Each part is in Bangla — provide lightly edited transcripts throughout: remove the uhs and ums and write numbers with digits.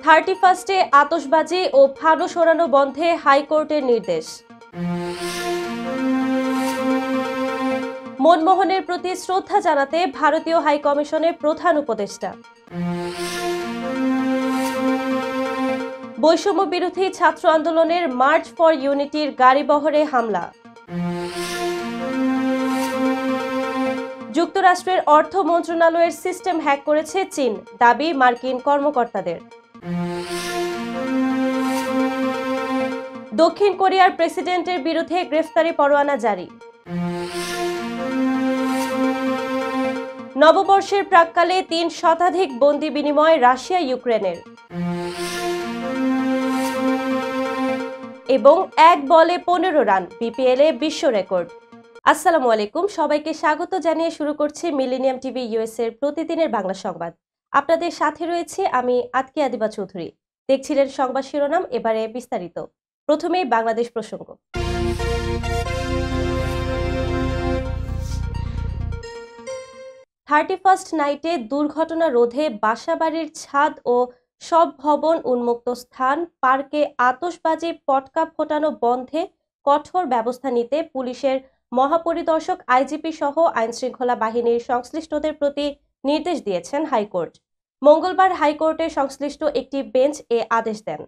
31 আতশবাজি ও ফানুস ওড়ানো বন্ধে হাইকোর্টের নির্দেশ। মনমোহনের প্রতি শ্রদ্ধা জানাতে ভারতীয় হাইকমিশনের প্রধান উপদেষ্টা। বৈষম্য বিরোধী ছাত্র আন্দোলনের মার্চ ফর ইউনিটির গাড়িবহরে হামলা। যুক্তরাষ্ট্রের অর্থ মন্ত্রণালয়ের সিস্টেম হ্যাক করেছে চীন, দাবি মার্কিন কর্মকর্তাদের। দক্ষিণ কোরিয়ার প্রেসিডেন্টের বিরুদ্ধে গ্রেফতারি পরোয়ানা জারি। নববর্ষের প্রাক্কালে ৩ শতাধিক বন্দী বিনিময় রাশিয়া ইউক্রেনের। এবং ১ বলে ১৫ রান, বিপিএলে বিশ্ব রেকর্ড। আসসালামু আলাইকুম, সবাইকে স্বাগত জানিয়ে শুরু করছি মিলেনিয়াম টিভি ইউএস এর প্রতিদিনের বাংলা সংবাদ। আপনাদের সাথে রয়েছে আমি আতকিয়া দিবা চৌধুরী। দেখছিলেন সংবাদ শিরোনাম, এবারে বিস্তারিত। প্রথমেই বাংলাদেশ প্রসঙ্গ। 31st নাইটে দুর্ঘটনা রোধে বাসাবাড়ির ছাদ ও সব ভবন উন্মুক্ত স্থান, পার্কে আতশবাজি পটকা ফোটানো বন্ধে কঠোর ব্যবস্থা নিতে পুলিশের মহাপরিদর্শক আইজিপি সহ আইনশৃঙ্খলা বাহিনীর সংশ্লিষ্টদের প্রতি নির্দেশ দিয়েছেন হাইকোর্ট। মঙ্গলবার হাইকোর্টের সংশ্লিষ্ট একটি বেঞ্চ এ আদেশ দেন।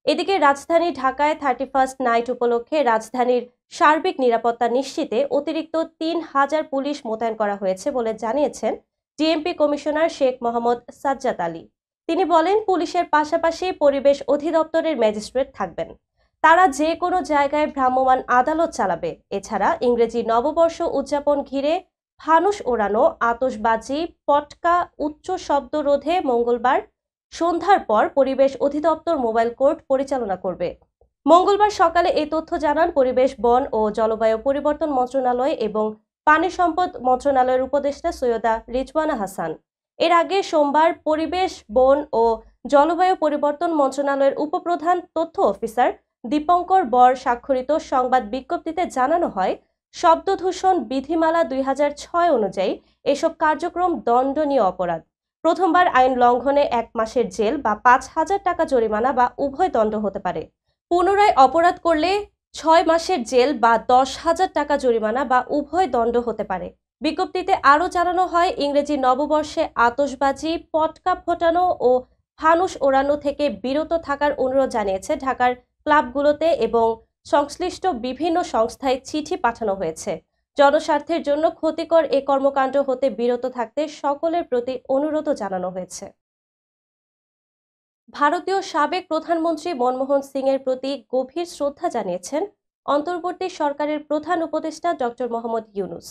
এদিকে রাজধানী ঢাকায় 31st নাইট উপলক্ষে রাজধানীর সার্বিক নিরাপত্তা নিশ্চিতে অতিরিক্ত ৩,০০০ পুলিশ মোতায়েন করা হয়েছে বলে জানিয়েছেন ডিএমপি কমিশনার শেখ মোহাম্মদ সাজ্জাদ আলী। তিনি বলেন, পুলিশের পাশাপাশি পরিবেশ অধিদপ্তরের ম্যাজিস্ট্রেট থাকবেন। তারা যে কোনো জায়গায় ভ্রাম্যমাণ আদালত চালাবে। এছাড়া ইংরেজি নববর্ষ উদযাপন ঘিরে ফানুস ওড়ানো, আতশবাজি, পটকা, উচ্চ শব্দ রোধে মঙ্গলবার সন্ধ্যার পর পরিবেশ অধিদপ্তর মোবাইল কোর্ট পরিচালনা করবে। মঙ্গলবার সকালে এই তথ্য জানান পরিবেশ, বন ও জলবায়ু পরিবর্তন মন্ত্রণালয় এবং পানি সম্পদ মন্ত্রণালয়ের উপদেষ্টা সৈয়দা রিজওয়ানা হাসান। এর আগে সোমবার পরিবেশ, বন ও জলবায়ু পরিবর্তন মন্ত্রণালয়ের উপপ্রধান তথ্য অফিসার দীপঙ্কর বর স্বাক্ষরিত সংবাদ বিজ্ঞপ্তিতে জানানো হয়, শব্দদূষণ বিধিমালা ২০০৬ অনুযায়ী এসব কার্যক্রম দণ্ডনীয় অপরাধ। প্রথমবার আইন লঙ্ঘনে ১ মাসের জেল বা ৫,০০০ টাকা জরিমানা বা উভয় দণ্ড হতে পারে। পুনরায় অপরাধ করলে ৬ মাসের জেল বা ১০,০০০ টাকা জরিমানা বা উভয় দণ্ড হতে পারে। বিজ্ঞপ্তিতে আরও জানানো হয়, ইংরেজি নববর্ষে আতশবাজি, পটকা ফোটানো ও ফানুস ওড়ানো থেকে বিরত থাকার অনুরোধ জানিয়েছে ঢাকার ক্লাবগুলোতে এবং সংশ্লিষ্ট বিভিন্ন সংস্থায় চিঠি পাঠানো হয়েছে। জনস্বার্থের জন্য ক্ষতিকর এ কর্মকাণ্ড হতে বিরত থাকতে সকলের প্রতি অনুরোধও জানানো হয়েছে। ভারতীয় সাবেক প্রধানমন্ত্রী মনমোহন সিং এর প্রতি গভীর শ্রদ্ধা জানিয়েছেন অন্তর্বর্তী সরকারের প্রধান উপদেষ্টা ডক্টর মোহাম্মদ ইউনুস।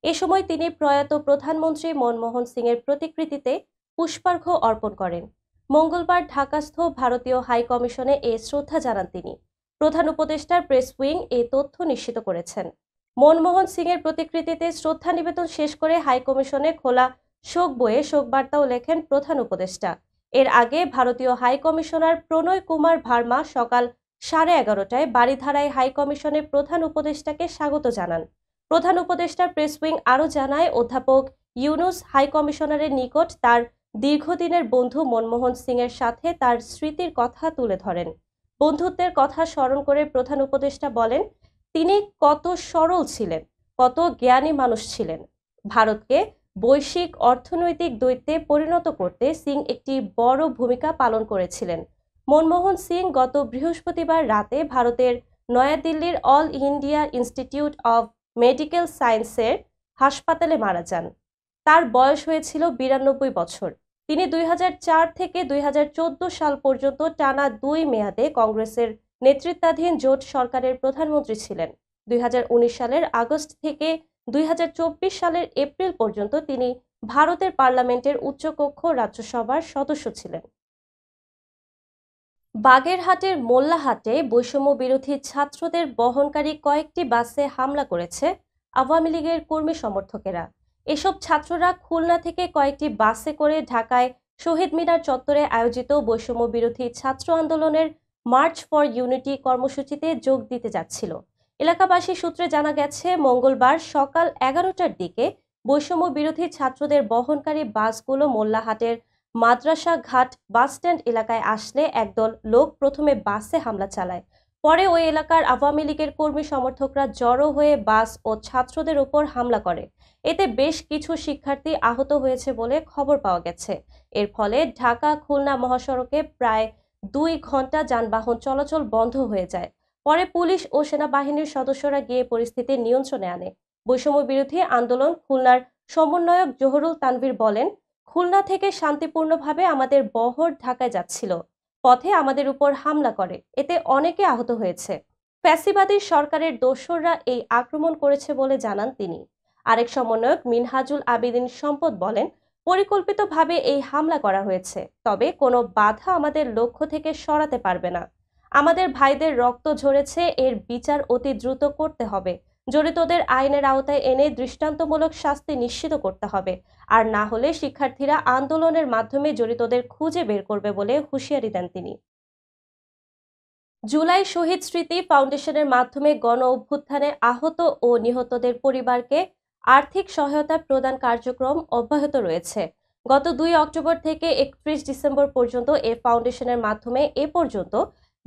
এ সময় তিনি প্রয়াত প্রধানমন্ত্রী মনমোহন সিং এর প্রতিকৃতিতে পুষ্পার্ঘ্য অর্পণ করেন। মঙ্গলবার ঢাকাস্থ ভারতীয় হাইকমিশনে এ শ্রদ্ধা জানান তিনি। প্রধান উপদেষ্টার প্রেস উইং এ তথ্য নিশ্চিত করেছেন। মনমোহন সিং এর প্রতিকৃতিতে শ্রদ্ধা নিবেদন শেষ করে হাইকমিশনে খোলা শোক বইয়ে শোকবার্তাও লেখেন প্রধান উপদেষ্টা। এর আগে ভারতীয় হাইকমিশনার প্রণয় কুমার ভার্মা সকাল 11:30টায় বারিধারায় হাইকমিশনের প্রধান উপদেষ্টাকে স্বাগত জানান। প্রধান উপদেষ্টার প্রেস উইং আরও জানায়, অধ্যাপক ইউনুস হাইকমিশনারের নিকট তার দীর্ঘদিনের বন্ধু মনমোহন সিং এর সাথে তার স্মৃতির কথা তুলে ধরেন। বন্ধুত্বের কথা স্মরণ করে প্রধান উপদেষ্টা বলেন, তিনি কত সরল ছিলেন, কত জ্ঞানী মানুষ ছিলেন। ভারতকে বৈশ্বিক অর্থনৈতিক দৈত্যে পরিণত করতে সিং একটি বড় ভূমিকা পালন করেছিলেন। মনমোহন সিং গত বৃহস্পতিবার রাতে ভারতের নয়াদিল্লির All India Institute of Medical সায়েন্সের হাসপাতালে মারা যান। তার বয়স হয়েছিল ৯২ বছর। তিনি ২০০৪ থেকে ২০১৪ সাল পর্যন্ত টানা ২ মেয়াদে কংগ্রেসের নেতৃত্বাধীন জোট সরকারের প্রধানমন্ত্রী ছিলেন। ২০১৯ সালের আগস্ট থেকে ২০২৪ সালের এপ্রিল পর্যন্ত তিনি ভারতের পার্লামেন্টের উচ্চকক্ষ রাজ্যসভার সদস্য ছিলেন। বাগেরহাটের মোল্লাহাটে বৈষম্য বিরোধী ছাত্রদের বহনকারী কয়েকটি বাসে হামলা করেছে আওয়ামী লীগের কর্মী সমর্থকেরা। এসব ছাত্ররা খুলনা থেকে কয়েকটি বাসে করে ঢাকায় শহীদ মিনার চত্বরে আয়োজিত বৈষম্য বিরোধী ছাত্র আন্দোলনের মার্চ ফর ইউনিটি কর্মসূচিতে যোগ দিতে যাচ্ছিল। এলাকাবাসী সূত্রে জানা গেছে, মঙ্গলবার সকাল 11টার দিকে বৈষম্য বিরোধী ছাত্রদের বহনকারী বাসগুলো মোল্লাহাটের মাদ্রাসা ঘাট বাসস্ট্যান্ড এলাকায় আসলে একদল লোক প্রথমে বাসে হামলা চালায়। পরে ওই এলাকার আওয়ামী লীগের কর্মী সমর্থকরা জড়ো হয়ে বাস ও ছাত্রদের উপর হামলা করে। এতে বেশ কিছু শিক্ষার্থী আহত হয়েছে বলে খবর পাওয়া গেছে। এর ফলে ঢাকা খুলনা মহাসড়কে প্রায় 2 ঘন্টা যানবাহন চলাচল বন্ধ হয়ে যায়। পরে পুলিশ ও সেনাবাহিনীর সদস্যরা গিয়ে পরিস্থিতি নিয়ন্ত্রণে আনে। বৈষম্য বিরোধী আন্দোলন খুলনার সমন্বয়ক জহুরুল তানভীর বলেন, খুলনা থেকে শান্তিপূর্ণভাবে আমাদের বহর ঢাকায় যাচ্ছিল, পথে আমাদের উপর হামলা করে, এতে অনেকে আহত হয়েছে। ফ্যাসিবাদী সরকারের দোসররা এই আক্রমণ করেছে বলে জানান তিনি। আরেক সমন্বয়ক মিনহাজুল আবেদিন সম্পদ বলেন, পরিকল্পিতভাবে এই হামলা করা হয়েছে, তবে কোনো বাধা আমাদের লক্ষ্য থেকে সরাতে পারবে না। আমাদের ভাইদের রক্ত ঝরেছে, এর বিচার অতি দ্রুত করতে হবে। জড়িতদের আইনের আওতায় এনে দৃষ্টান্তমূলক শাস্তি নিশ্চিত করতে হবে, আর না হলে শিক্ষার্থীরা আন্দোলনের মাধ্যমে জড়িতদের খুঁজে বের করবে বলে হুঁশিয়ারি দেন তিনি। জুলাই শহীদ স্মৃতি ফাউন্ডেশনের মাধ্যমে গণ অভ্যুত্থানে আহত ও নিহতদের পরিবারকে আর্থিক সহায়তা প্রদান কার্যক্রম অব্যাহত রয়েছে। গত 2 অক্টোবর থেকে 31 ডিসেম্বর পর্যন্ত এ ফাউন্ডেশনের মাধ্যমে এ পর্যন্ত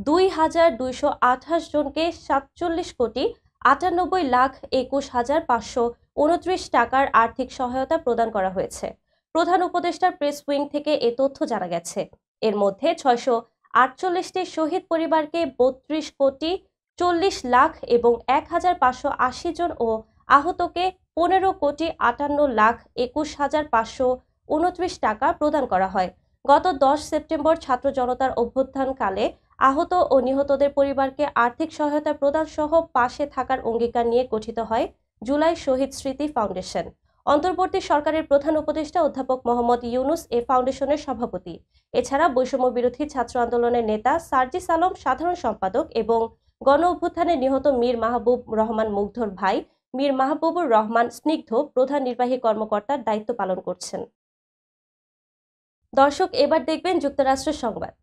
2,228 জনকে 47,98,21,529 টাকার আর্থিক সহায়তা প্রদান করা হয়েছে। প্রধান উপদেষ্টার প্রেস উইং থেকে এ তথ্য জানা গেছে। এর মধ্যে 648টি শহীদ পরিবারকে 32,40,00,000 এবং 1,580 জন ও আহতকে 15,21,529 টাকা প্রদান করা হয়। গত 10 সেপ্টেম্বর ছাত্র জনতার অভ্যুত্থানকালে আহত ও নিহতদের পরিবারকে আর্থিক সহায়তা প্রদান সহ পাশে থাকার অঙ্গীকার নিয়ে গঠিত হয় জুলাই শহীদ স্মৃতি ফাউন্ডেশন। অন্তর্বর্তী সরকারের প্রধান উপদেষ্টা অধ্যাপক মোহাম্মদ ইউনুস এ ফাউন্ডেশনের সভাপতি। এছাড়া বৈষম্য বিরোধী ছাত্র আন্দোলনের নেতা সার্জিস আলম সাধারণ সম্পাদক এবং গণ অভ্যুত্থানে নিহত মীর মাহবুব রহমান মুগ্ধর ভাই মীর মাহবুবুর রহমান স্নিগ্ধ প্রধান নির্বাহী কর্মকর্তার দায়িত্ব পালন করছেন। দর্শক, এবার দেখবেন যুক্তরাষ্ট্রের সংবাদ।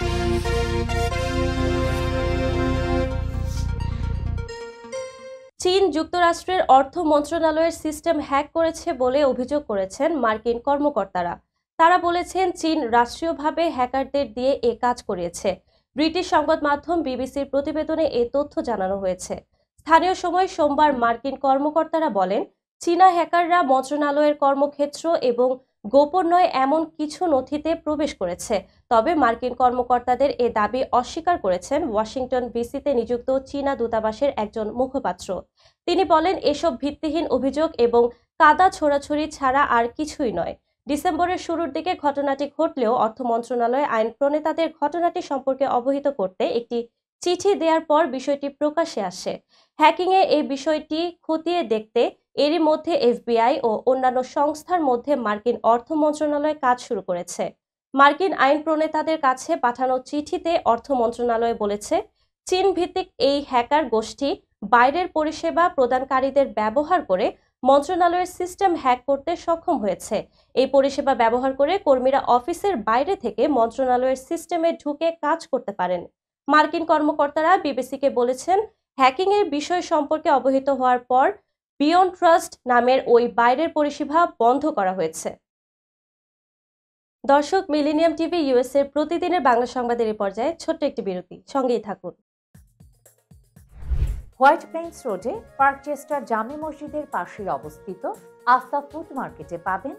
চীন যুক্তরাষ্ট্রের অর্থ মন্ত্রণালয়ের সিস্টেম হ্যাক করেছে বলে অভিযোগ করেছেন মার্কিন কর্মকর্তারা। তারা বলেছেন, চীন রাষ্ট্রীয়ভাবে হ্যাকারদের দিয়ে এ কাজ করিয়েছে। ব্রিটিশ সংবাদ মাধ্যম বিবিসির প্রতিবেদনে এ তথ্য জানানো হয়েছে। স্থানীয় সময় সোমবার মার্কিন কর্মকর্তারা বলেন, চীনা হ্যাকাররা মন্ত্রণালয়ের কর্মক্ষেত্র এবং গোপন নয় এমন কিছু নথিতে প্রবেশ করেছে। তবে মার্কিন কর্মকর্তাদের এ দাবি অস্বীকার করেছেন ওয়াশিংটন ডিসিতে নিযুক্ত চীনা দূতাবাসের একজন মুখপাত্র। তিনি বলেন, এসব ভিত্তিহীন অভিযোগ এবং কাদা ছোড়াছুড়ি ছাড়া আর কিছুই নয়। ডিসেম্বরের শুরুর দিকে ঘটনাটি ঘটলেও অর্থ মন্ত্রণালয় আইন প্রণেতাদের ঘটনাটি সম্পর্কে অবহিত করতে একটি চিঠি দেওয়ার পর বিষয়টি প্রকাশ্যে আসে। হ্যাকিংয়ে এই বিষয়টি খতিয়ে দেখতে এরই মধ্যে এফবিআই ও অন্যান্য সংস্থার মধ্যে মার্কিন অর্থ মন্ত্রণালয় কাজ শুরু করেছে। মার্কিন আইন প্রণেতাদের কাছে পাঠানো চিঠিতে অর্থ মন্ত্রণালয় বলেছে, চীন ভিত্তিক এই হ্যাকার গোষ্ঠী বাইরের পরিষেবা প্রদানকারীদের ব্যবহার করে মন্ত্রণালয়ের সিস্টেম হ্যাক করতে সক্ষম হয়েছে। এই পরিষেবা ব্যবহার করে কর্মীরা অফিসের বাইরে থেকে মন্ত্রণালয়ের সিস্টেমে ঢুকে কাজ করতে পারেন। মার্কিন কর্মকর্তারা বিবিসিকে বলেছেন, হ্যাকিংয়ের বিষয় সম্পর্কে অবহিত হওয়ার পর বিয়ন্ড ট্রাস্ট নামের ওই বাইরের পরিষেবা বন্ধ করা হয়েছে। দর্শক, মিলেনিয়াম টিভি ইউএসএর প্রতিদিনের বাংলা সংবাদের এই পর্যায়ে ছোট্ট একটি বিরতি, সঙ্গেই থাকুন। হোয়াইট প্লেন্স রোডে পার্কচেস্টার জামে মসজিদের পাশে অবস্থিত আফতাব ফুড মার্কেটে পাবেন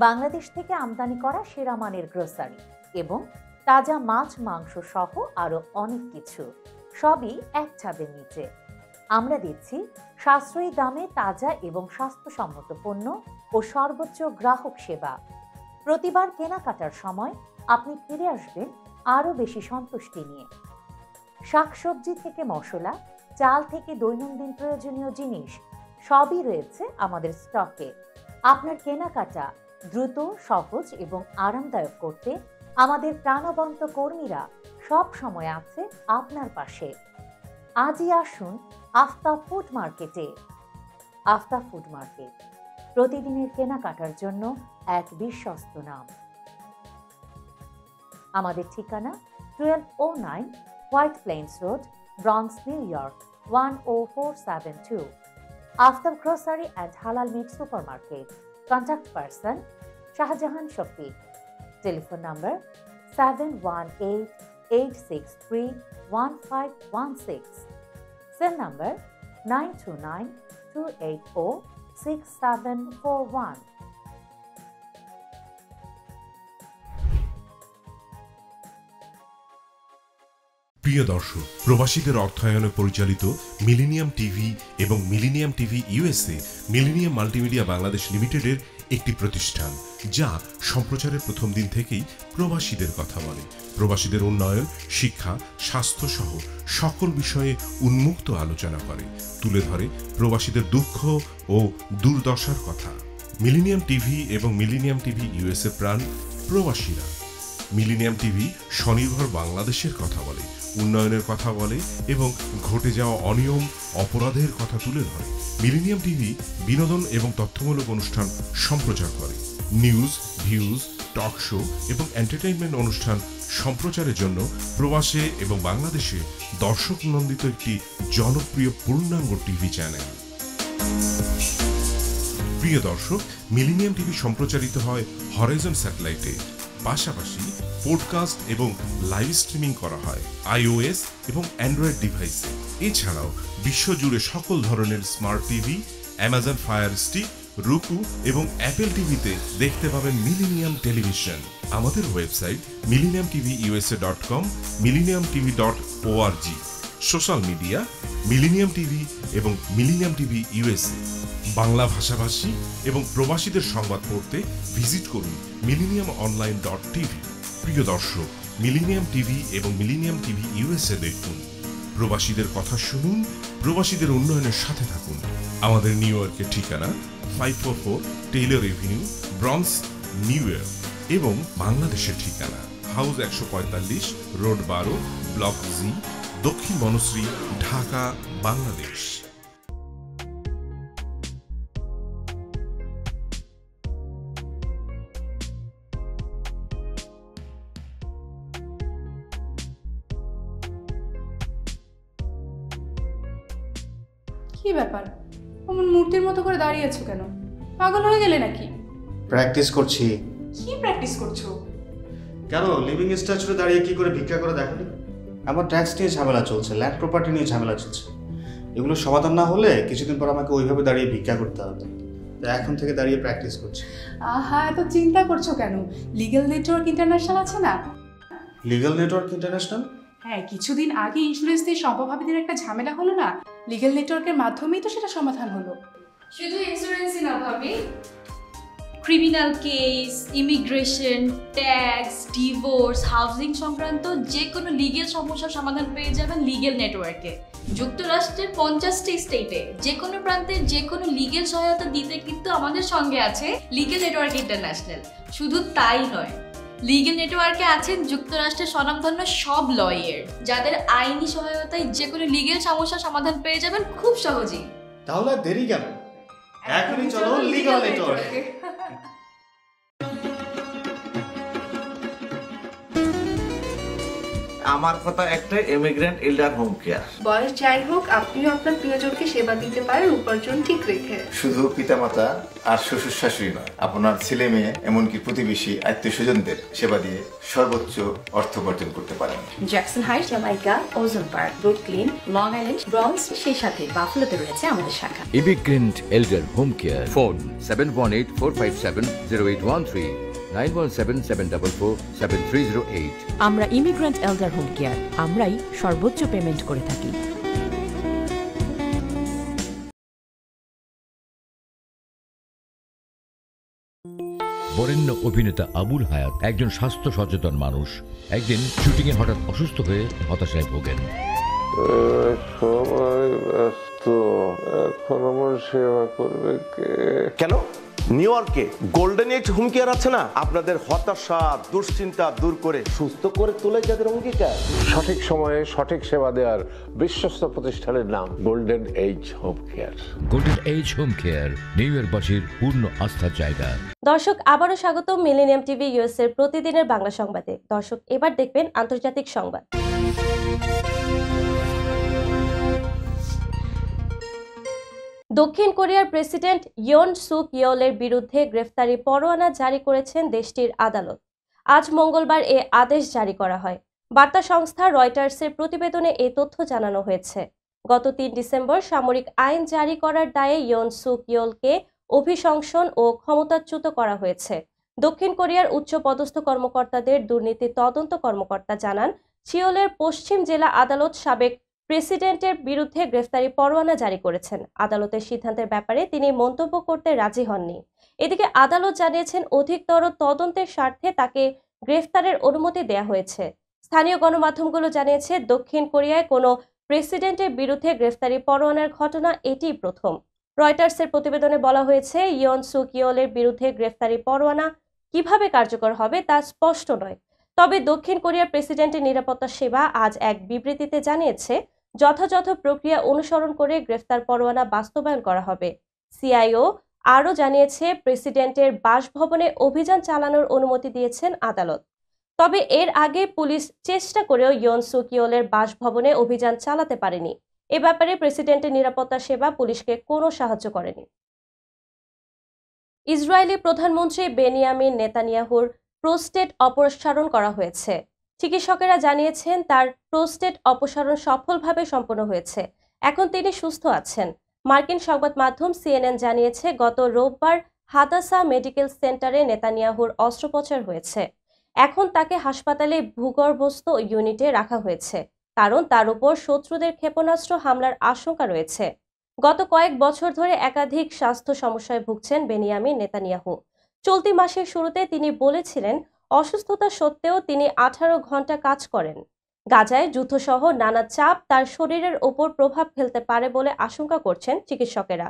বাংলাদেশ থেকে আমদানি করা সেরা মানের গ্রোসারি এবং তাজা মাছ মাংস সহ আরো অনেক কিছু, সবই এক ছাদের নিচে। আমরা দিচ্ছি সাশ্রয়ী দামে তাজা এবং স্বাস্থ্যসম্মত পণ্য ও সর্বোচ্চ গ্রাহক সেবা। প্রতিবার কেনাকাটার সময় আপনি ফিরে আসবেন আরো বেশি সন্তুষ্টি নিয়ে। শাকসবজি থেকে মশলা, চাল থেকে দৈনন্দিন প্রয়োজনীয় জিনিস সবই রয়েছে আমাদের স্টকে। আপনার কেনাকাটা দ্রুত, সহজ এবং আরামদায়ক করতে আমাদের প্রাণবন্ত কর্মীরা সব সময় আছে আপনার পাশে। আজই আসুন আফতাব ফুড মার্কেটে। আফতাব ফুড মার্কেট, প্রতিদিনের কেনাকাটার জন্য এক বিশ্বস্ত নাম। আমাদের ঠিকানা 1209 White Plains Road, Bronx, New York 10472। Aftab Grocery and Halal Meat Supermarket. Contact person Shahjahan Shafiq. Telephone number 7188631516, cell number 9292806741। প্রিয় দর্শক, প্রবাসীদের অর্থায়নে পরিচালিত মিলেনিয়াম টিভি এবং Millennium TV USA Millennium Multimedia Bangladesh লিমিটেডের একটি প্রতিষ্ঠান, যা সম্প্রচারের প্রথম দিন থেকেই প্রবাসীদের কথা বলে। প্রবাসীদের উন্নয়ন, শিক্ষা, স্বাস্থ্য সহ সকল বিষয়ে উন্মুক্ত আলোচনা করে, তুলে ধরে প্রবাসীদের দুঃখ ও দুর্দশার কথা। মিলেনিয়াম টিভি এবং মিলেনিয়াম টিভি ইউএসএ প্রাণ প্রবাসীরা। মিলেনিয়াম টিভি স্বনির্ভর বাংলাদেশের কথা বলে, উন্নয়নের কথা বলে এবং ঘটে যাওয়া অনিয়ম, অপরাধের কথা তুলে ধরে। মিলেনিয়াম টিভি বিনোদন এবং তথ্যমূলক অনুষ্ঠান সম্প্রচার করে। নিউজ, ভিউজ, টক শো এবং এন্টারটেইনমেন্ট অনুষ্ঠান সম্প্রচারের জন্য প্রবাসে এবং বাংলাদেশে দর্শক নন্দিত একটি জনপ্রিয় পূর্ণাঙ্গ টিভি চ্যানেল। প্রিয় দর্শক, মিলেনিয়াম টিভি সম্প্রচারিত হয় হরাইজন স্যাটেলাইটে, পাশাপাশি পডকাস্ট এবং লাইভ স্ট্রিমিং করা হয় iOS এবং অ্যান্ড্রয়েড ডিভাইসে। এছাড়াও বিশ্বজুড়ে সকল ধরনের smart TV, Amazon fire stick, রুকু এবং অ্যাপেল টিভিতে দেখতে পাবেন মিলেনিয়াম টেলিভিশন। আমাদের website millenniumtvusa.com, millenniumtv.org। Social media millennium TV এবং মিলেনিয়াম টিভি ইউএসএ। বাংলা ভাষাভাষী এবং প্রবাসীদের সংবাদ পড়তে ভিজিট করুন millenniumonline.tv। প্রিয় দর্শক, মিলেনিয়াম টিভি এবং মিলেনিয়াম টিভি ইউএসএ দেখুন, প্রবাসীদের কথা শুনুন, প্রবাসীদের উন্নয়নের সাথে থাকুন। আমাদের নিউ ইয়র্কের ঠিকানা 544 Taylor Avenue, bronze, New York এবং বাংলাদেশের ঠিকানা হাউস 145, রোড 12, ব্লক জি, দক্ষিণ বনশ্রী, ঢাকা, বাংলাদেশ। কি ব্যাপার, অমন মূর্তির মতো করে দাঁড়িয়ে আছো কেন? পাগল হয়ে গেলে নাকি? প্র্যাকটিস করছি। কি প্র্যাকটিস করছো? কেন লিভিং স্ট্যাচুতে দাঁড়িয়ে কি করে ভিক্ষা করে দেখনি? আমার ট্যাক্স নিয়ে ঝামেলা চলছে, ল্যান্ড প্রপার্টি নিয়ে ঝামেলা চলছে। এগুলো সমাধান না হলে কিছুদিন পর আমাকে ওইভাবে দাঁড়িয়ে ভিক্ষা করতে হবে। তাই এখন থেকে দাঁড়িয়ে প্র্যাকটিস করছি। আহা, এত চিন্তা করছো কেন? লিগ্যাল নেটওয়ার্ক ইন্টারন্যাশনাল আছে না? Legal network international? হ্যাঁ, কিছুদিন আগে ইন্স্যুরেন্স দিয়ে সম্পভাবিদের একটা ঝামেলা হলো না, লিগ্যাল নেটওয়ার্কের মাধ্যমেই তো সেটা সমাধান হলো। শুধু ইন্স্যুরেন্সই না ভাবি, criminal case, immigration, tax, divorce, housing সংক্রান্ত যে কোনো লিগেল সমস্যার সমাধান পেয়ে যাবেন লিগেল নেটওয়ার্কে। যুক্তরাষ্ট্রের 50টি স্টেটে যে কোনো প্রান্তে যে কোনো লিগেল সহায়তা দিতে কিন্তু আমাদের সঙ্গে আছে লিগেল নেটওয়ার্ক ইন্টারন্যাশনাল। শুধু তাই নয়, লিগেল নেটওয়ার্কে আছেন যুক্তরাষ্ট্রের স্বনামধন্য সব লয়ার, যাদের আইনি সহায়তায় যে কোনো লিগেল সমস্যার সমাধান পেয়ে যাবেন খুব সহজেই। তাহলে দেরি কেন? এখনই চলো লিগ্যাল নেটওয়ার্কে। আমার কথা একটাই, ইমিগ্রেন্ট এল্ডার হোম কেয়ার। বয়স যাই হোক, আপনিও আপনার প্রিয়জনকে সেবা দিতে পারেন উপার্জন ঠিক রেখে। শুধু পিতামাতা আর শ্বশুর শাশুড়ি নয়, আপনার ছেলে মেয়ে এমনকি প্রতিবেশী আত্মীয় স্বজনদের সেবা দিয়ে সর্বোচ্চ অর্থ উপার্জন করতে পারেন। জ্যাকসন হাইট, জামাইকা, ওজন park, Brooklyn, long island, bronze, সেই সাথে বাফলোতে রয়েছে আমাদের শাখা। Immigrant এল্ডার home care, phone 7184570813, 9177447308। আমরা ইমিগ্রেন্ট এল্ডার হোম কেয়ার, আমরাই সর্বোচ্চ পেমেন্ট করে থাকি। বরেণ্য অভিনেতা আবুল হায়াত একজন স্বাস্থ্য সচেতন মানুষ। একদিন শুটিংয়ে হঠাৎ অসুস্থ হয়ে হতাশায় ভোগেন। সবাই ব্যস্ত, এখন আমার সেবা করবে কে? কেন? নিউ ইয়র্কে গোল্ডেন এজ হোম কেয়ার আছে না, আপনাদের হতাশা দুশ্চিন্তা দূর করে সুস্থ করে তোলে যাদের অঙ্গীকার। সঠিক সময়ে সঠিক সেবা দেওয়ার বিশ্বস্ত প্রতিষ্ঠানের নাম Golden Age Home Care. Golden Age Home Care New ইয়র্কবাসীর পূর্ণ আস্থার জায়গা। দর্শক, আবারও স্বাগত মিলেনিয়াম টিভি ইউএস এর প্রতিদিনের বাংলা সংবাদে। দর্শক, এবার দেখবেন আন্তর্জাতিক সংবাদ। দক্ষিণ কোরিয়ার প্রেসিডেন্ট ইয়ন সুক ইয়োলের বিরুদ্ধে গ্রেফতারি পরোয়ানা জারি করেছেন দেশটির আদালত। আজ মঙ্গলবার এ আদেশ জারি করা হয়। বার্তা সংস্থা রয়টার্সের প্রতিবেদনে এই তথ্য জানানো হয়েছে। গত 3 ডিসেম্বর সামরিক আইন জারি করার দায়ে ইয়ন সুক ইয়োলকে অভিশংসন ও ক্ষমতাচ্যুত করা হয়েছে। দক্ষিণ কোরিয়ার উচ্চপদস্থ কর্মকর্তাদের দুর্নীতি তদন্ত কর্মকর্তা জানান, সিওলের পশ্চিম জেলা আদালত সাবেক প্রেসিডেন্টের বিরুদ্ধে গ্রেফতারি পরোয়ানা জারি করেছেন। আদালতের সিদ্ধান্তের ব্যাপারে তিনি মন্তব্য করতে রাজি হননি। এদিকে আদালত জানিয়েছেন, অধিকতর তদন্তের স্বার্থে তাকে গ্রেফতারের অনুমতি দেয়া হয়েছে। স্থানীয় গণমাধ্যমগুলো জানিয়েছে, দক্ষিণ কোরিয়ায় কোনো প্রেসিডেন্টের বিরুদ্ধে গ্রেফতারি পরোয়ানার ঘটনা এটিই প্রথম। রয়টার্সের প্রতিবেদনে বলা হয়েছে, ইয়ন সুক ইয়োলের বিরুদ্ধে গ্রেফতারি পরোয়ানা কিভাবে কার্যকর হবে তা স্পষ্ট নয়। তবে দক্ষিণ কোরিয়ার প্রেসিডেন্টের নিরাপত্তা সেবা আজ এক বিবৃতিতে জানিয়েছে, যথাযথ প্রক্রিয়া অনুসরণ করে গ্রেফতার পরোয়ানা বাস্তবায়ন করা হবে। সিআইও আরও জানিয়েছে, প্রেসিডেন্টের বাসভবনে অভিযান চালানোর অনুমতি দিয়েছেন আদালত। তবে এর আগে পুলিশ চেষ্টা করেও ইয়ন সুক ইয়োলের বাসভবনে অভিযান চালাতে পারেনি। এ ব্যাপারে প্রেসিডেন্টের নিরাপত্তা সেবা পুলিশকে কোনো সাহায্য করেনি। ইসরায়েলি প্রধানমন্ত্রী বেনিয়ামিন নেতানিয়াহুর প্রোস্টেট অপসারণ করা হয়েছে। চিকিৎসকেরা জানিয়েছেন, তার প্রোস্টেট অপসারণ সফলভাবে সম্পন্ন হয়েছে। এখন তিনি সুস্থ আছেন। মার্কিন সংবাদ মাধ্যম সিএনএন জানিয়েছে, গত রোববার হাদাসা মেডিকেল সেন্টারে নেতানিয়াহুর অস্ত্রোপচার হয়েছে। এখন তাকে হাসপাতালে ভূগর্ভস্থ ইউনিটে রাখা হয়েছে, কারণ তার উপর শত্রুদের ক্ষেপণাস্ত্র হামলার আশঙ্কা রয়েছে। গত কয়েক বছর ধরে একাধিক স্বাস্থ্য সমস্যায় ভুগছেন বেনিয়ামিন নেতানিয়াহু। চলতি মাসের শুরুতে তিনি বলেছিলেন, অসুস্থতা সত্ত্বেও তিনি 18 ঘন্টা কাজ করেন। গাজায় যুদ্ধসহ নানা চাপ তার শরীরের ওপর প্রভাব ফেলতে পারে বলে আশঙ্কা করছেন চিকিৎসকেরা।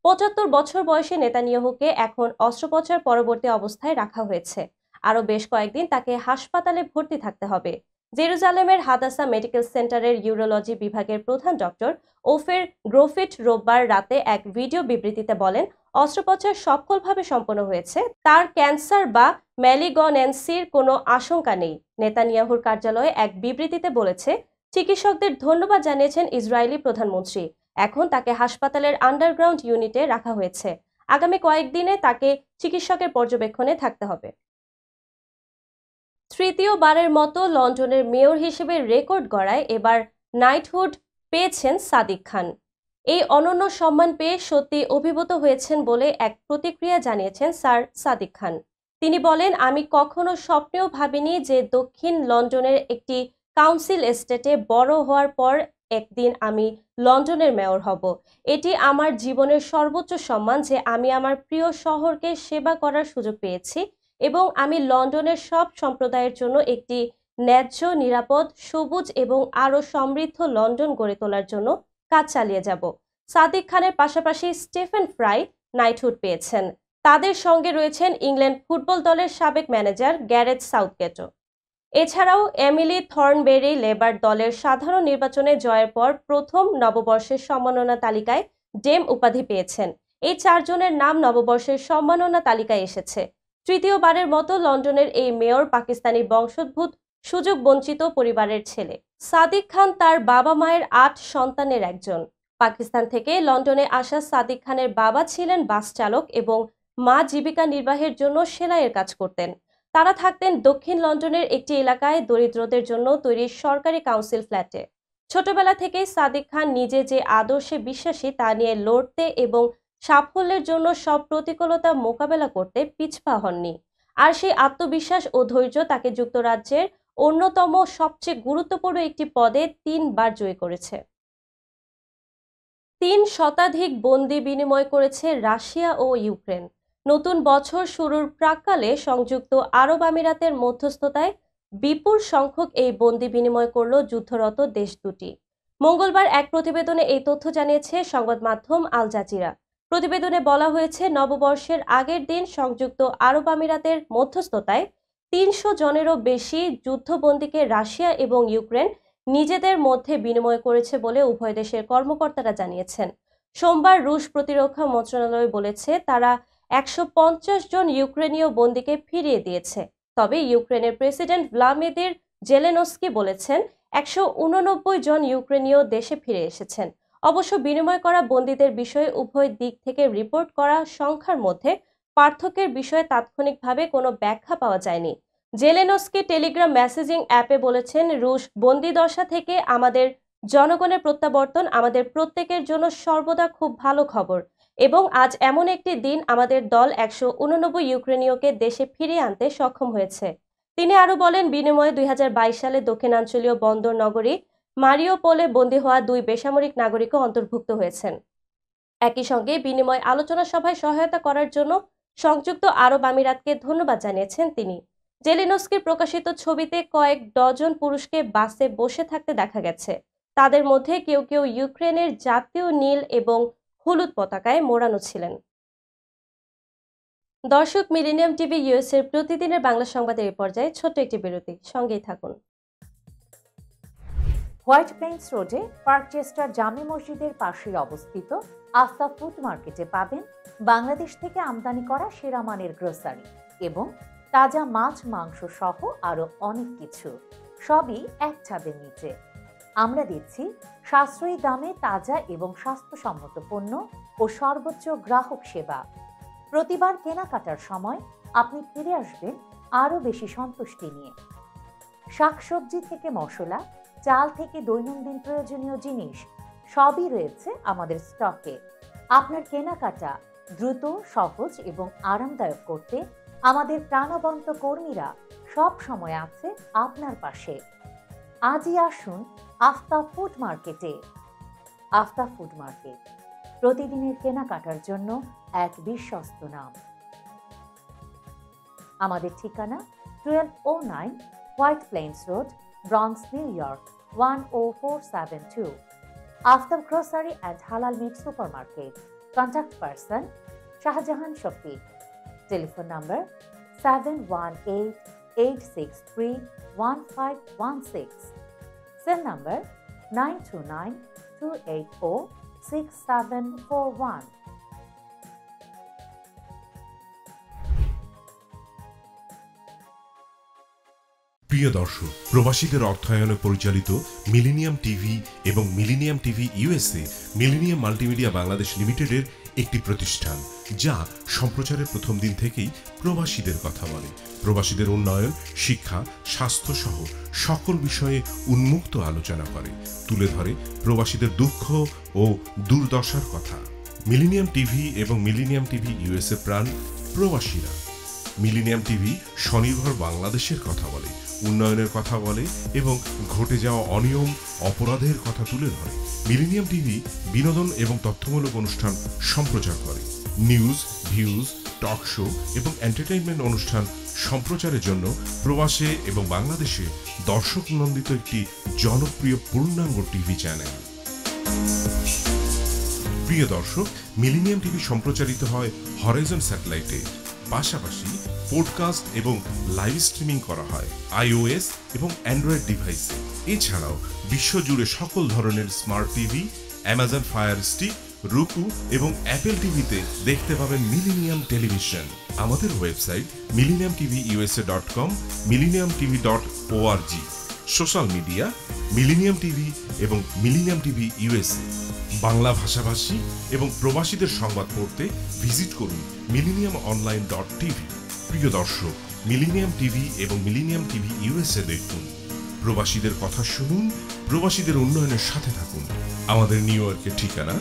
75 বছর বয়সী নেতানিয়াহুকে এখন অস্ত্রোপচার পরবর্তী অবস্থায় রাখা হয়েছে। আরও বেশ কয়েকদিন তাকে হাসপাতালে ভর্তি থাকতে হবে। জেরুজালেমের হাদাসা মেডিকেল সেন্টারের ইউরোলজি বিভাগের প্রধান ডক্টর ওফের গ্রোফিট রোববার রাতে এক ভিডিও বিবৃতিতে বলেন, অস্ত্রোপচার সফলভাবে সম্পন্ন হয়েছে। তার ক্যান্সার বা ম্যালিগন্যান্সির কোনো আশঙ্কা নেই। নেতানিয়াহুর কার্যালয়ে এক বিবৃতিতে বলেছে, চিকিৎসকদের ধন্যবাদ জানিয়েছেন ইসরায়েলি প্রধানমন্ত্রী। এখন তাকে হাসপাতালের আন্ডারগ্রাউন্ড ইউনিটে রাখা হয়েছে। আগামী কয়েকদিনে তাকে চিকিৎসকের পর্যবেক্ষণে থাকতে হবে। তৃতীয়বারের মতো লন্ডনের মেয়র হিসেবে রেকর্ড গড়ায় এবার নাইটহুড পেয়েছেন সাদিক খান। এই অনন্য সম্মান পেয়ে সত্যি অভিভূত হয়েছেন বলে এক প্রতিক্রিয়া জানিয়েছেন স্যার সাদিক খান। তিনি বলেন, আমি কখনো স্বপ্নেও ভাবিনি যে দক্ষিণ লন্ডনের একটি কাউন্সিল এস্টেটে বড় হওয়ার পর একদিন আমি লন্ডনের মেয়র হব। এটি আমার জীবনের সর্বোচ্চ সম্মান যে আমি আমার প্রিয় শহরকে সেবা করার সুযোগ পেয়েছি এবং আমি লন্ডনের সব সম্প্রদায়ের জন্য একটি ন্যায্য, নিরাপদ, সবুজ এবং আরও সমৃদ্ধ লন্ডন গড়ে তোলার জন্য কাজ চালিয়ে যাব। সাদিক খানের পাশাপাশি স্টিফেন ফ্রাই নাইটহুড পেয়েছেন। তাদের সঙ্গে রয়েছেন ইংল্যান্ড ফুটবল দলের সাবেক ম্যানেজার গ্যারেথ সাউথগেটও। এছাড়াও এমিলি থর্নবেরি লেবার দলের সাধারণ নির্বাচনে জয়ের পর প্রথম নববর্ষের সম্মাননা তালিকায় ডেম উপাধি পেয়েছেন। এই 4 জনের নাম নববর্ষের সম্মাননা তালিকায় এসেছে। তৃতীয়বারের মতো লন্ডনের এই মেয়র পাকিস্তানি বংশোদ্ভূত সুযোগ বঞ্চিত পরিবারের ছেলে। সাদিক খান তার বাবা মায়ের 8 সন্তানের একজন। পাকিস্তান থেকে লন্ডনে আসা সাদিক খানের বাবা ছিলেন বাস চালক এবং মা জীবিকা নির্বাহের জন্য সেলাইয়ের কাজ করতেন। তারা থাকতেন দক্ষিণ লন্ডনের একটি এলাকায় দরিদ্রদের জন্য তৈরি সরকারি কাউন্সিল ফ্ল্যাটে। ছোটবেলা থেকেই সাদিক খান নিজে যে আদর্শে বিশ্বাসী তা নিয়ে লড়তে এবং সাফল্যের জন্য সব প্রতিকূলতা মোকাবেলা করতে পিছপা হননি। আর সেই আত্মবিশ্বাস ও ধৈর্য তাকে যুক্তরাজ্যের অন্যতম সবচেয়ে গুরুত্বপূর্ণ একটি পদে 3 বার জয়ী করেছে। 3 শতাধিক বন্দি বিনিময় করেছে রাশিয়া ও ইউক্রেন। নতুন বছর শুরুর প্রাক্কালে সংযুক্ত আরব আমিরাতের মধ্যস্থতায় বিপুল সংখ্যক এই বন্দি বিনিময় করল যুদ্ধরত দেশ দুটি। মঙ্গলবার এক প্রতিবেদনে এই তথ্য জানিয়েছে সংবাদ মাধ্যম আল জাজিরা। প্রতিবেদনে বলা হয়েছে, নববর্ষের আগের দিন সংযুক্ত আরব আমিরাতের মধ্যস্থতায় 300 জনেরও বেশি যুদ্ধবন্দীকে রাশিয়া এবং ইউক্রেন নিজেদের মধ্যে বিনিময় করেছে বলে উভয় দেশের কর্মকর্তারা জানিয়েছেন। সোমবার রুশ প্রতিরক্ষা মন্ত্রণালয় বলেছে, তারা 150 জন ইউক্রেনীয় বন্দীকে ফিরিয়ে দিয়েছে। তবে ইউক্রেনের প্রেসিডেন্ট ভ্লাদিমির জেলেনস্কি বলেছেন, 189 জন ইউক্রেনীয় দেশে ফিরে এসেছেন। অবশ্য বিনিময় করা বন্দীদের বিষয়ে উভয় দিক থেকে রিপোর্ট করা সংখ্যার মধ্যে পার্থক্যের বিষয়ে তাৎক্ষণিকভাবে কোনো ব্যাখ্যা পাওয়া যায়নি। জেলেনস্কি টেলিগ্রাম মেসেজিং অ্যাপে বলেছেন, রুশ বন্দিদশা থেকে আমাদের জনগণের প্রত্যাবর্তন আমাদের প্রত্যেকের জন্য সর্বদা খুব ভালো খবর এবং আজ এমন একটি দিন আমাদের দল 189 ইউক্রেনীয়কে দেশে ফিরিয়ে আনতে সক্ষম হয়েছে। তিনি আরও বলেন, বিনিময়ে 2022 সালে দক্ষিণাঞ্চলীয় বন্দর নগরী মারিওপোলে বন্দী হওয়া 2 বেসামরিক নাগরিকও অন্তর্ভুক্ত হয়েছেন। একই সঙ্গে বিনিময় আলোচনা সভায় সহায়তা করার জন্য সংযুক্ত আরব আমিরাতকে ধন্যবাদ জানিয়েছেন তিনি। জেলেনস্কির প্রকাশিত ছবিতে কয়েক ডজন পুরুষকে বাসে বসে থাকতে দেখা গেছে। তাদের মধ্যে কেউ কেউ ইউক্রেনের জাতীয় নীল এবং হলুদ পতাকায় মোড়ানো ছিলেন। দর্শক, মিলেনিয়াম টিভি ইউএস এর প্রতিদিনের বাংলা সংবাদের এই পর্যায়ে ছোট্ট একটি বিরতি, সঙ্গেই থাকুন। হোয়াইট প্লেন্স রোডে পার্কচেস্টার জামে মসজিদের পাশে অবস্থিত আস্থা ফুড মার্কেটে পাবেন বাংলাদেশ থেকে আমদানি করা সেরা মানের গ্রোসারি এবং তাজা মাছ মাংস সহ আরো অনেক কিছু, সবই এক ছাদের নিচে। আমরা দিচ্ছি সাশ্রয়ী দামে তাজা এবং স্বাস্থ্যসম্মত পণ্য ও সর্বোচ্চ গ্রাহক সেবা। প্রতিবার কেনাকাটার সময় আপনি ফিরে আসবেন আরো বেশি সন্তুষ্টি নিয়ে। শাকসবজি থেকে মশলা, চাল থেকে দৈনন্দিন প্রয়োজনীয় জিনিস সবই রয়েছে আমাদের স্টকে। আপনার কেনাকাটা দ্রুত, সহজ এবং আরামদায়ক করতে আমাদের প্রাণবন্ত কর্মীরা সব সময় আছে আপনার পাশে। আজই আসুন আস্থা ফুড মার্কেটে। আস্থা ফুড মার্কেট, প্রতিদিনের কেনাকাটার জন্য এক বিশ্বস্ত নাম। আমাদের ঠিকানা 1209 White Plains Road, Bronx, New York 10472। Aftab Grocery and Halal Meat Supermarket. Contact person Shahjahan Shafiq. Telephone number 7188631516। Cell number 9292806741। প্রিয় দর্শক, প্রবাসীদের অর্থায়নে পরিচালিত মিলেনিয়াম টিভি এবং Millennium TV USA Millennium Multimedia Bangladesh লিমিটেডের একটি প্রতিষ্ঠান, যা সম্প্রচারের প্রথম দিন থেকেই প্রবাসীদের কথা বলে। প্রবাসীদের উন্নয়ন, শিক্ষা, স্বাস্থ্য সহ সকল বিষয়ে উন্মুক্ত আলোচনা করে, তুলে ধরে প্রবাসীদের দুঃখ ও দুর্দশার কথা। মিলেনিয়াম টিভি এবং মিলেনিয়াম টিভি ইউএসএ প্রাণ প্রবাসীরা। মিলেনিয়াম টিভি স্বনির্ভর বাংলাদেশের কথা বলে, উন্নয়নের কথা বলে এবং ঘটে যাওয়া অনিয়ম, অপরাধের কথা তুলে ধরে। মিলেনিয়াম টিভি বিনোদন এবং তথ্যমূলক অনুষ্ঠান সম্প্রচার করে। নিউজ, ভিউজ, টক শো এবং এন্টারটেইনমেন্ট অনুষ্ঠান সম্প্রচারের জন্য প্রবাসে এবং বাংলাদেশে দর্শক নন্দিত একটি জনপ্রিয় পূর্ণাঙ্গ টিভি চ্যানেল। প্রিয় দর্শক, মিলেনিয়াম টিভি সম্প্রচারিত হয় হরাইজন স্যাটেলাইটে। পাশাপাশি পডকাস্ট এবং লাইভ স্ট্রিমিং করা হয় iOS এবং অ্যান্ড্রয়েড ডিভাইসে। এছাড়াও বিশ্বজুড়ে সকল ধরনের smart TV, Amazon fire stick, রুকু এবং অ্যাপেল টিভিতে দেখতে পাবেন মিলেনিয়াম টেলিভিশন। আমাদের website millenniumtvusa.com, millenniumtv.org। Social media millennium TV এবং মিলেনিয়াম টিভি ইউএসএ। বাংলা ভাষাভাষী এবং প্রবাসীদের সংবাদ পড়তে ভিজিট করুন millenniumonline.tv। প্রিয় দর্শক, মিলেনিয়াম টিভি এবং মিলেনিয়াম টিভি ইউএসএ দেখুন। প্রবাসীদের কথা শুনুন, প্রবাসীদের উন্নয়নের সাথে থাকুন। আমাদের নিউ ইয়র্কের ঠিকানা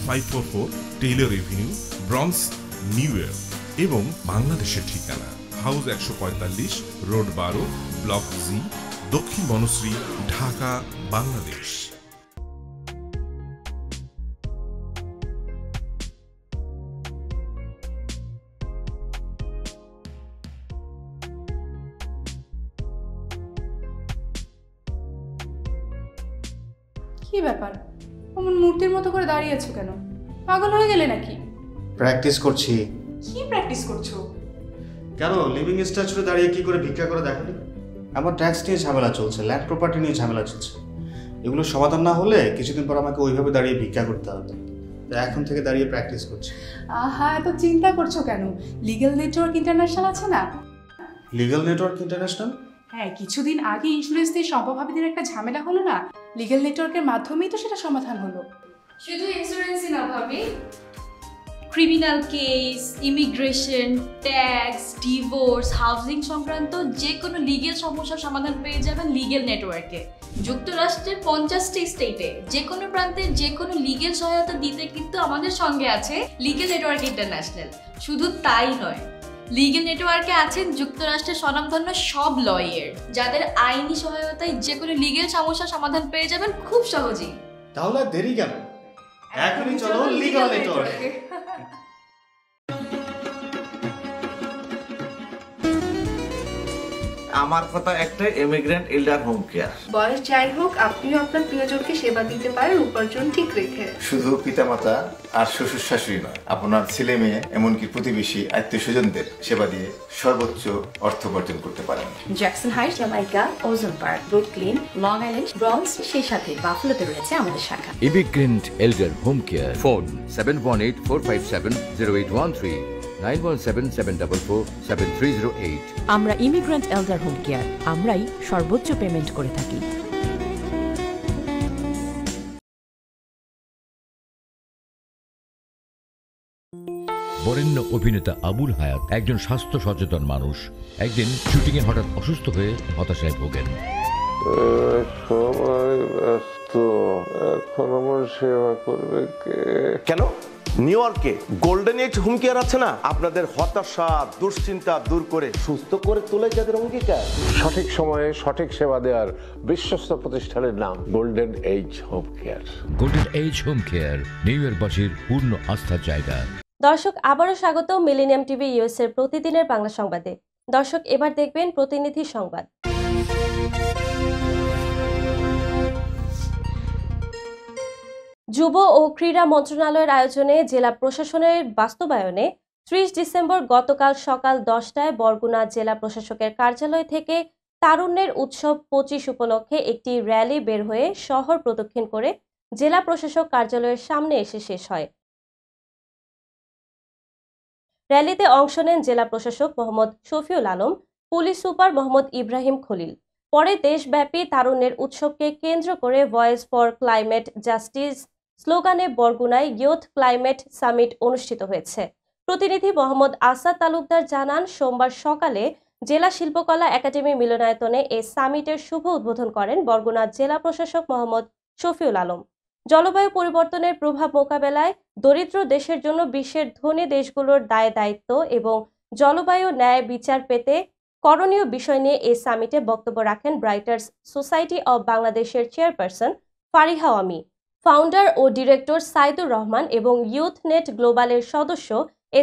544 Taylor Avenue, bronze, New York এবং বাংলাদেশের ঠিকানা হাউস 145, রোড 12, ব্লক জি, দক্ষিণ বনশ্রী, ঢাকা, বাংলাদেশ। কি ব্যাপার, অমন মূর্তির মতো করে দাঁড়িয়ে আছো কেন? পাগল হয়ে গেলে নাকি? প্র্যাকটিস করছি। কি প্র্যাকটিস করছো? কেন লিভিং স্ট্যাচুতে দাঁড়িয়ে কি করে ভিক্ষা করে দেখনি? আমার ট্যাক্স নিয়ে ঝামেলা চলছে, ল্যান্ড প্রপার্টি নিয়ে ঝামেলা চলছে। এগুলো সমাধান না হলে কিছুদিন পর আমাকে ওইভাবে দাঁড়িয়ে ভিক্ষা করতে হবে। এখন থেকে দাঁড়িয়ে প্র্যাকটিস করছি। আহা, এত চিন্তা করছো কেন? লিগ্যাল নেটওয়ার্ক ইন্টারন্যাশনাল আছে না? Legal network international? হ্যাঁ, কিছুদিন আগে ইন্স্যুরেন্স দিয়ে সম্পভাবীদের একটা ঝামেলা হলো না? লিগ্যাল নেটওয়ার্কের মাধ্যমেই তো সেটা সমাধান হলো। শুধু ইন্স্যুরেন্সই না ভাবি, criminal case, immigration, tax, divorce, housing সংক্রান্ত যে কোনো লিগেল সমস্যার সমাধান পেয়ে যাবেন লিগেল নেটওয়ার্কে। যুক্তরাষ্ট্রের 50টি স্টেটে যে কোনো প্রান্তে যে কোনো লিগেল সহায়তা দিতে কিন্তু আমাদের সঙ্গে আছে লিগেল নেটওয়ার্ক ইন্টারন্যাশনাল। শুধু তাই নয়, লিগেল নেটওয়ার্কে আছেন যুক্তরাষ্ট্রের স্বনামধন্য সব লয়ার, যাদের আইনি সহায়তায় যে কোনো লিগেল সমস্যার সমাধান পেয়ে যাবেন খুব সহজেই। তাহলে দেরি কেন? এখনই চলো লিগ্যাল নেটওয়ার্কে। আমার কথা একটা, ইমিগ্রেন্ট এল্ডার হোম কেয়ার। বয়স যাই হোক, আপনিও আপনার প্রিয়জনকে সেবা দিতে পারেন উপার্জন ঠিক রেখে। শুধু পিতামাতা আর শ্বশুর শাশুড়ি নয়, আপনার ছেলে মেয়ে এমনকি প্রতিবেশী আত্মীয় স্বজনদের সেবা দিয়ে সর্বোচ্চ অর্থ উপার্জন করতে পারেন। জ্যাকসন হাইটস, জামাইকা, ওজন park, Brooklyn, long island, bronze, সেই সাথে বাফলোতে রয়েছে আমাদের শাখা। Immigrant এল্ডার home care, phone 7184570813, 9177447308। আমরা ইমিগ্রেন্ট এল্ডার হোম কেয়ার, আমরাই সর্বোচ্চ পেমেন্ট করে থাকি। বরেণ্য অভিনেতা আবুল হায়াত একজন স্বাস্থ্য সচেতন মানুষ। একদিন শুটিংয়ে হঠাৎ অসুস্থ হয়ে হতাশায় ভোগেন। সবাই ব্যস্ত, এখন আমার সেবা করবে কে? কেন? নিউ ইয়র্কে গোল্ডেন এইজ হোম কেয়ার আছে না, আপনাদের হতাশা দুশ্চিন্তা দূর করে সুস্থ করে তোলে যাদের অঙ্গীকার। সঠিক সময়ে সঠিক সেবা দেওয়ার বিশ্বস্ত প্রতিষ্ঠানের নাম Golden Age Home Care. Golden Age Home Care New ইয়র্কবাসীর পূর্ণ আস্থার জায়গা। দর্শক, আবারও স্বাগত মিলেনিয়াম টিভি ইউএস এর প্রতিদিনের বাংলা সংবাদে। দর্শক, এবার দেখবেন প্রতিনিধি সংবাদ। যুব ও ক্রীড়া মন্ত্রণালয়ের আয়োজনে জেলা প্রশাসনের বাস্তবায়নে 30 ডিসেম্বর গতকাল সকাল 10টায় বরগুনা জেলা প্রশাসকের কার্যালয় থেকে তারুণ্যের উৎসব 25 উপলক্ষে একটি র্যালি বের হয়ে শহর প্রদক্ষিণ করে জেলা প্রশাসক কার্যালয়ের সামনে এসে শেষ হয়। র্যালিতে অংশ নেন জেলা প্রশাসক মোহাম্মদ শফিউল আলম, পুলিশ সুপার মোহাম্মদ ইব্রাহিম খলিল। পরে দেশব্যাপী তারুণ্যের উৎসবকে কেন্দ্র করে ভয়েস ফর ক্লাইমেট জাস্টিস স্লোগানে বরগুনায় ইয়ুথ ক্লাইমেট সামিট অনুষ্ঠিত হয়েছে। প্রতিনিধি মোহাম্মদ আসাদ তালুকদার জানান, সোমবার সকালে জেলা শিল্পকলা একাডেমি মিলনায়তনে এই সামিটের শুভ উদ্বোধন করেন বরগুনা জেলা প্রশাসক মোহাম্মদ শফিউল আলম। জলবায়ু পরিবর্তনের প্রভাব মোকাবেলায় দরিদ্র দেশের জন্য বিশ্বের ধনী দেশগুলোর দায় দায়িত্ব এবং জলবায়ু ন্যায় বিচার পেতে করণীয় বিষয় নিয়ে এই সামিটে বক্তব্য রাখেন ব্রাইটার্স সোসাইটি অব বাংলাদেশের চেয়ারপারসন ফারিহা আমি, ফাউন্ডার ও ডিরেক্টর সাইদুর রহমান এবং ইউথ নেট গ্লোবালের সদস্য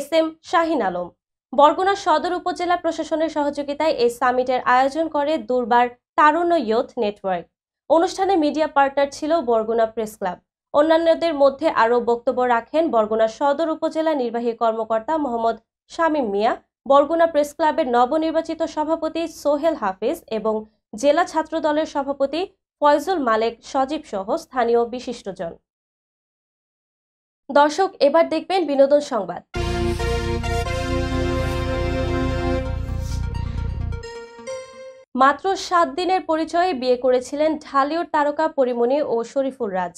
SM শাহিন আলম। বরগুনা সদর উপজেলা প্রশাসনের সহযোগিতায় এই সামিটের আয়োজন করে দুর্বার তারুণ্য ইয়ুথ নেটওয়ার্ক। অনুষ্ঠানে মিডিয়া পার্টনার ছিল বরগুনা প্রেস ক্লাব। অন্যান্যদের মধ্যে আরও বক্তব্য রাখেন বরগুনা সদর উপজেলা নির্বাহী কর্মকর্তা মোহাম্মদ শামীম মিয়া, বরগুনা প্রেস ক্লাবের নবনির্বাচিত সভাপতি সোহেল হাফিজ এবং জেলা ছাত্র দলের সভাপতি ফয়জুল মালেক সজীব সহ স্থানীয় বিশিষ্টজন। দর্শক, এবার দেখবেন বিনোদন সংবাদ। মাত্র 7 দিনের পরিচয়ে বিয়ে করেছিলেন ঢালিউড তারকা পরিমণি ও শরীফুল রাজ।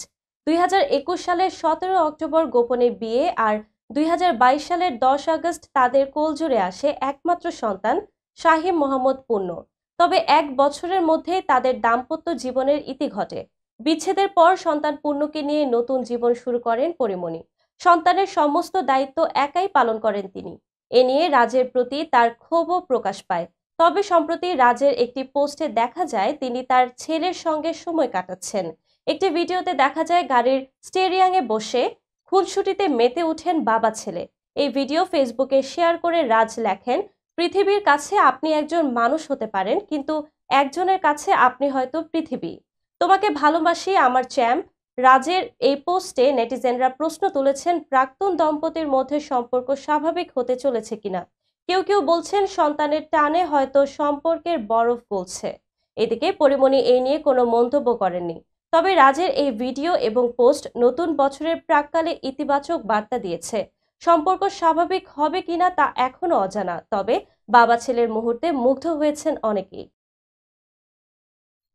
2021 সালের 17 অক্টোবর গোপনে বিয়ে আর 2022 সালের 10 আগস্ট তাদের কোলজুড়ে আসে একমাত্র সন্তান শাহিম মোহাম্মদ পূর্ণ। তবে 1 বছরের মধ্যেই তাদের দাম্পত্য জীবনের ইতি ঘটে। বিচ্ছেদের পর সন্তান পূর্ণকে নিয়ে নতুন জীবন শুরু করেন পরিমণি। সন্তানের সমস্ত দায়িত্ব একাই পালন করেন তিনি। এ নিয়ে রাজের প্রতি তার ক্ষোভও প্রকাশ পায়। তবে সম্প্রতি রাজের একটি পোস্টে দেখা যায় তিনি তার ছেলের সঙ্গে সময় কাটাচ্ছেন। একটি ভিডিওতে দেখা যায় গাড়ির স্টিয়ারিংয়ে বসে খুনসুটিতে মেতে ওঠেন বাবা ছেলে। এই ভিডিও ফেসবুকে শেয়ার করে রাজ লেখেন, পৃথিবীর কাছে আপনি একজন মানুষ হতে পারেন, কিন্তু একজনের কাছে আপনি হয়তো পৃথিবী। তোমাকে ভালোবাসি আমার চ্যাম্প। রাজের এই পোস্টে নেটিজেনরা প্রশ্ন তুলেছেন প্রাক্তন দম্পতির মধ্যে সম্পর্ক স্বাভাবিক হতে চলেছে কিনা। কেউ কেউ বলছেন সন্তানের টানে হয়তো সম্পর্কের বরফ গলছে। এদিকে পরিমণি এই নিয়ে কোনো মন্তব্য করেননি। তবে রাজের এই ভিডিও এবং পোস্ট নতুন বছরের প্রাক্কালে ইতিবাচক বার্তা দিয়েছে। সম্পর্ক স্বাভাবিক হবে কিনা তা এখনো অজানা, তবে বাবা ছেলের মুহূর্তে মুগ্ধ হয়েছেন অনেকেই।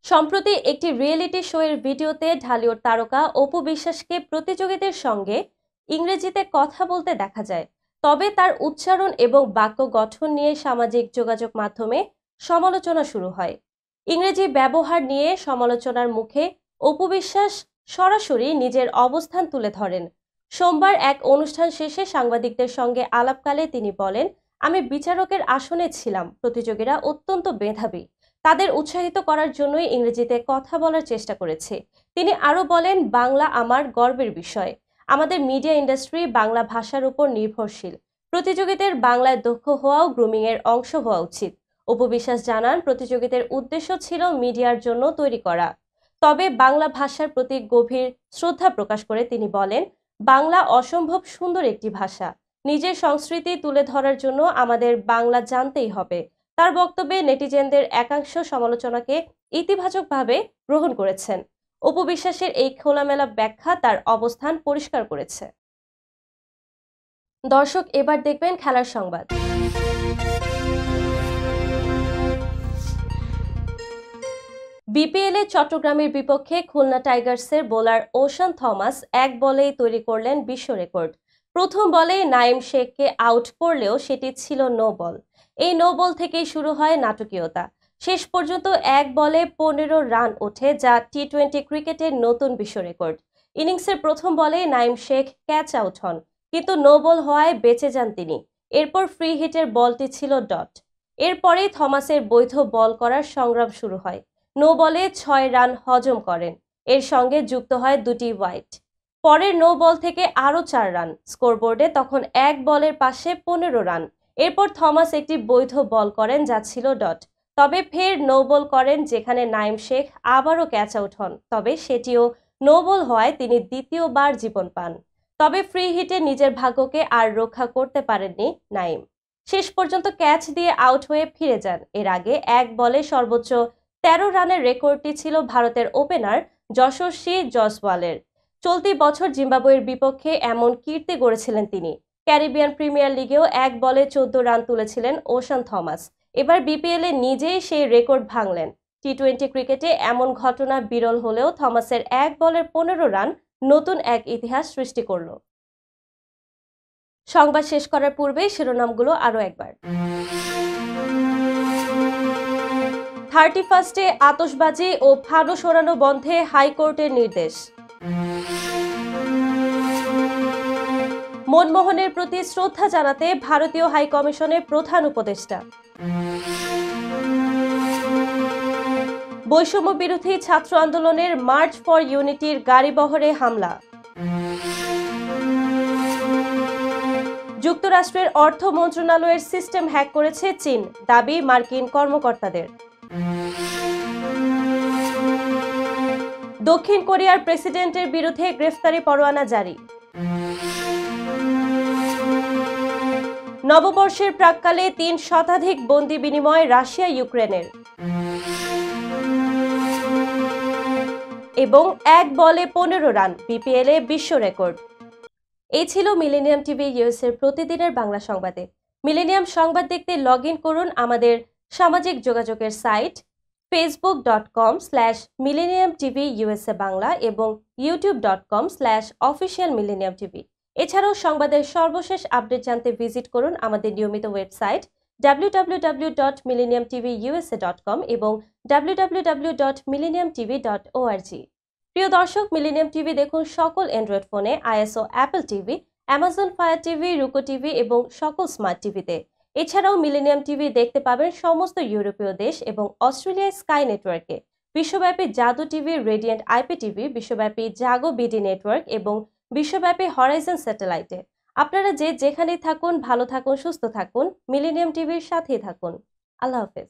সম্প্রতি একটি রিয়েলিটি শো এর ভিডিওতে ঢালিউড তারকা অপু বিশ্বাসকে প্রতিযোগীদের সঙ্গে ইংরেজিতে কথা বলতে দেখা যায়, তবে তার উচ্চারণ এবং বাক্য গঠন নিয়ে সামাজিক যোগাযোগ মাধ্যমে সমালোচনা শুরু হয়। ইংরেজি ব্যবহার নিয়ে সমালোচনার মুখে অপু বিশ্বাস সরাসরি নিজের অবস্থান তুলে ধরেন। সোমবার এক অনুষ্ঠান শেষে সাংবাদিকদের সঙ্গে আলাপকালে তিনি বলেন, আমি বিচারকের আসনে ছিলাম, প্রতিযোগীরা অত্যন্ত মেধাবী, তাদের উৎসাহিত করার জন্যই ইংরেজিতে কথা বলার চেষ্টা করেছি। তিনি আরও বলেন, বাংলা আমার গর্বের বিষয়, আমাদের মিডিয়া ইন্ডাস্ট্রি বাংলা ভাষার উপর নির্ভরশীল, প্রতিযোগীদের বাংলায় দক্ষ হওয়াও গ্রুমিংয়ের অংশ হওয়া উচিত। অপু বিশ্বাস জানান, প্রতিযোগীদের উদ্দেশ্য ছিল মিডিয়ার জন্য তৈরি করা, তবে বাংলা ভাষার প্রতি গভীর শ্রদ্ধা প্রকাশ করে তিনি বলেন, বাংলা অসম্ভব সুন্দর একটি ভাষা, নিজের সংস্কৃতি তুলে ধরার জন্য আমাদের বাংলা জানতেই হবে। তার বক্তব্যে নেটিজেনদের একাংশ সমালোচনাকে ইতিবাচকভাবে গ্রহণ করেছেন। অপু বিশ্বাসের এই খোলামেলা ব্যাখ্যা তার অবস্থান পরিষ্কার করেছে। দর্শক, এবার দেখবেন খেলার সংবাদ। বিপিএলে চট্টগ্রামের বিপক্ষে খুলনা টাইগার্সের বোলার ওশান থমাস এক বলেই তৈরি করলেন বিশ্ব রেকর্ড। প্রথম বলেই নাইম শেখকে আউট করলেও সেটি ছিল নো বল। এই নো বল থেকেই শুরু হয় নাটকীয়তা। শেষ পর্যন্ত এক বলে 15 রান ওঠে, যা টি-20 ক্রিকেটের নতুন বিশ্ব রেকর্ড। ইনিংসের প্রথম বলেই নাইম শেখ ক্যাচ আউট হন, কিন্তু নো বল হওয়ায় বেঁচে যান তিনি। এরপর ফ্রি হিটের বলটি ছিল ডট। এরপরেই থমাসের বৈধ বল করার সংগ্রাম শুরু হয়। নো বলে 6 রান হজম করেন, এর সঙ্গে যুক্ত হয় 2টি ওয়াইড। পরের নো বল থেকে আরও 4 রান। স্কোরবোর্ডে তখন এক বলের পাশে 15 রান। এরপর থমাস একটি বৈধ বল করেন, যা ছিল ডট। তবে ফের নো বল করেন, যেখানে নাইম শেখ আবারও ক্যাচ আউট হন, তবে সেটিও নো বল হওয়ায় তিনি দ্বিতীয়বার জীবন পান। তবে ফ্রি হিটে নিজের ভাগ্যকে আর রক্ষা করতে পারেননি নাইম। শেষ পর্যন্ত ক্যাচ দিয়ে আউট হয়ে ফিরে যান। এর আগে এক বলে সর্বোচ্চ 13 রানের রেকর্ডটি ছিল ভারতের ওপেনার যশস্বী জয়সওয়ালের। চলতি বছর জিম্বাবুয়ের বিপক্ষে এমন কীর্তি গড়েছিলেন তিনি। ক্যারিবিয়ান প্রিমিয়ার লিগেও এক বলে 14 রান তুলেছিলেন ওশান থমাস। এবার বিপিএলে নিজেই সেই রেকর্ড ভাঙলেন। টি-20 ক্রিকেটে এমন ঘটনা বিরল হলেও থমাসের এক বলের 15 রান নতুন এক ইতিহাস সৃষ্টি করল। সংবাদ শেষ করার পূর্বে শিরোনামগুলো আরও একবার। 31-এ আতশবাজি ও ফানুস ওড়ানো বন্ধে হাইকোর্টের নির্দেশ। মনমোহনের প্রতি শ্রদ্ধা জানাতে ভারতীয় হাইকমিশনের প্রধান উপদেষ্টা। বৈষম্য বিরোধী ছাত্র আন্দোলনের মার্চ ফর ইউনিটির গাড়িবহরে হামলা। যুক্তরাষ্ট্রের অর্থ মন্ত্রণালয়ের সিস্টেম হ্যাক করেছে চীন, দাবি মার্কিন কর্মকর্তাদের। দক্ষিণ কোরিয়ার প্রেসিডেন্টের বিরুদ্ধে গ্রেফতারি পরোয়ানা জারি। নববর্ষের প্রাক্কালে 3 শতাধিক বন্দী বিনিময় রাশিয়া ইউক্রেনের। এবং এক বলে 15 রান, বিপিএলে বিশ্ব রেকর্ড। এই ছিল মিলেনিয়াম টিভি ইউএস এর প্রতিদিনের বাংলা সংবাদে। মিলেনিয়াম সংবাদ দেখতে লগ ইন করুন আমাদের সামাজিক যোগাযোগের সাইট facebook.com/millenniumtvusa বাংলা এবং youtube.com/officialmillenniumtv। এছাড়াও সংবাদের সর্বশেষ আপডেট জানতে ভিজিট করুন আমাদের নিয়মিত ওয়েবসাইট www.millenniumtvusa.com এবং www.millenniumtv.org। প্রিয় দর্শক, মিলেনিয়াম টিভি দেখুন সকল অ্যান্ড্রয়েড ফোনে, iOS Apple TV, Amazon fire TV, Roku TV এবং সকল স্মার্ট টিভিতে। এছাড়াও মিলেনিয়াম টিভি দেখতে পাবেন সমস্ত ইউরোপীয় দেশ এবং অস্ট্রেলিয়ার স্কাই নেটওয়ার্কে, বিশ্বব্যাপী জাদু টিভি, রেডিয়েন্ট আইপি টিভি, বিশ্বব্যাপী জাগো বিডি নেটওয়ার্ক এবং বিশ্বব্যাপী হরাইজন স্যাটেলাইটে। আপনারা যেখানেই থাকুন, ভালো থাকুন, সুস্থ থাকুন, মিলেনিয়াম টিভির সাথেই থাকুন। আল্লাহ হাফেজ।